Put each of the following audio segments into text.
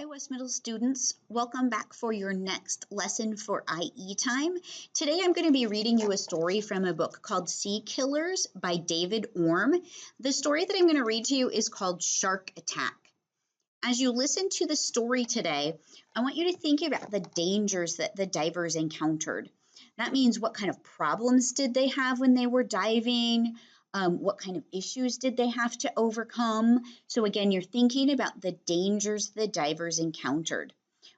Hi, West Middle students. Welcome back for your next lesson for IE time. Today I'm going to be reading you a story from a book called Sea Killers by David Orme. The story that I'm going to read to you is called Shark Attack. As you listen to the story today, I want you to think about the dangers that the divers encountered. That means what kind of problems did they have when they were diving? What kind of issues did they have to overcome? So again, you're thinking about the dangers the divers encountered.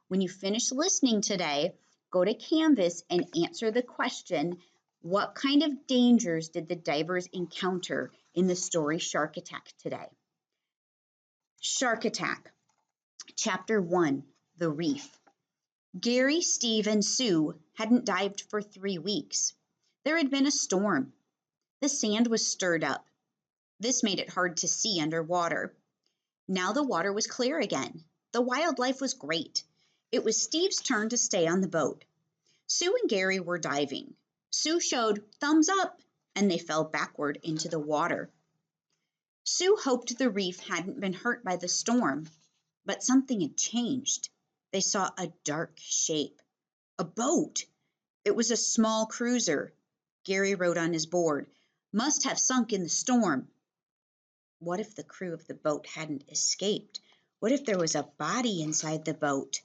When you finish listening today, go to Canvas and answer the question, what kind of dangers did the divers encounter in the story Shark Attack today? Shark Attack, Chapter 1, The Reef. Gary, Steve, and Sue hadn't dived for 3 weeks. There had been a storm. The sand was stirred up. This made it hard to see underwater. Now the water was clear again. The wildlife was great. It was Steve's turn to stay on the boat. Sue and Gary were diving. Sue showed thumbs up, and they fell backward into the water. Sue hoped the reef hadn't been hurt by the storm, but something had changed. They saw a dark shape. A boat. It was a small cruiser. Gary wrote on his board, "Must have sunk in the storm." What if the crew of the boat hadn't escaped? What if there was a body inside the boat?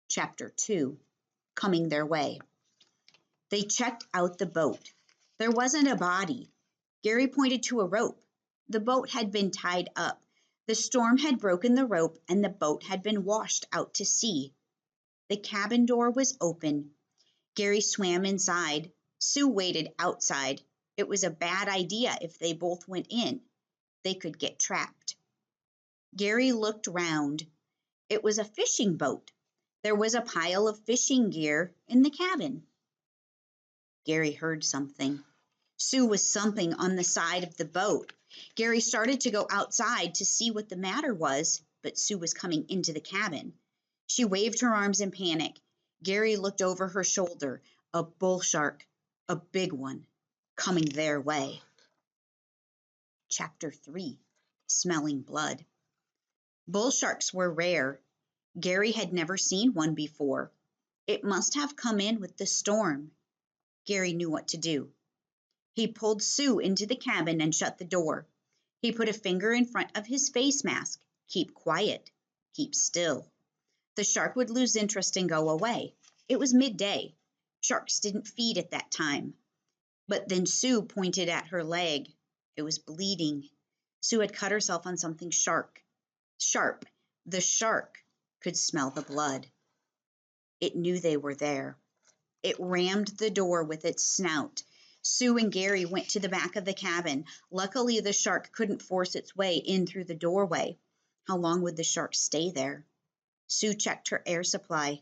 Chapter 2, Coming Their Way. They checked out the boat. There wasn't a body. Gary pointed to a rope. The boat had been tied up. The storm had broken the rope and the boat had been washed out to sea. The cabin door was open. Gary swam inside. Sue waited outside. It was a bad idea if they both went in. They could get trapped. Gary looked round. It was a fishing boat. There was a pile of fishing gear in the cabin. Gary heard something. Sue was thumping on the side of the boat. Gary started to go outside to see what the matter was, but Sue was coming into the cabin. She waved her arms in panic. Gary looked over her shoulder. A bull shark, a big one, coming their way. Chapter 3, Smelling Blood. Bull sharks were rare. Gary had never seen one before. It must have come in with the storm. Gary knew what to do. He pulled Sue into the cabin and shut the door. He put a finger in front of his face mask. Keep quiet. Keep still. The shark would lose interest and go away. It was midday. Sharks didn't feed at that time. But then Sue pointed at her leg. It was bleeding. Sue had cut herself on something sharp. The shark could smell the blood. It knew they were there. It rammed the door with its snout. Sue and Gary went to the back of the cabin. Luckily, the shark couldn't force its way in through the doorway. How long would the shark stay there? Sue checked her air supply.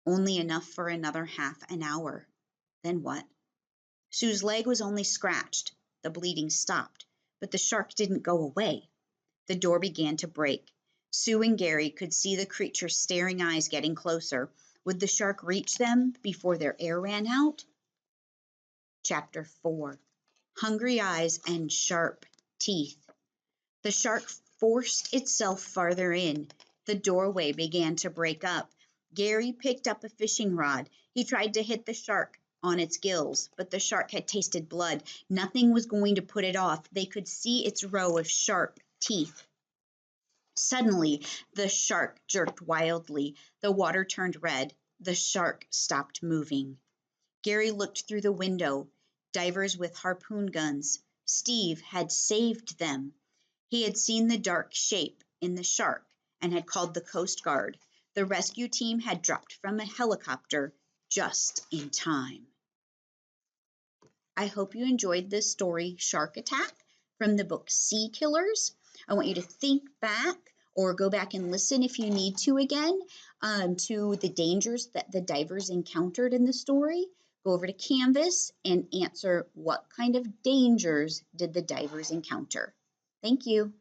Only enough for another half an hour. Then what? Sue's leg was only scratched. The bleeding stopped, but the shark didn't go away. The door began to break. Sue and Gary could see the creature's staring eyes getting closer. Would the shark reach them before their air ran out? Chapter 4, Hungry Eyes and Sharp Teeth. The shark forced itself farther in. The doorway began to break up. Gary picked up a fishing rod. He tried to hit the shark on its gills, but the shark had tasted blood. Nothing was going to put it off. They could see its row of sharp teeth. Suddenly, the shark jerked wildly. The water turned red. The shark stopped moving. Gary looked through the window. Divers with harpoon guns. Steve had saved them. He had seen the dark shape in the shark and had called the Coast Guard. The rescue team had dropped from a helicopter just in time. I hope you enjoyed this story, Shark Attack, from the book Sea Killers. I want you to think back or go back and listen if you need to again to the dangers that the divers encountered in the story. Go over to Canvas and answer what kind of dangers did the divers encounter. Thank you.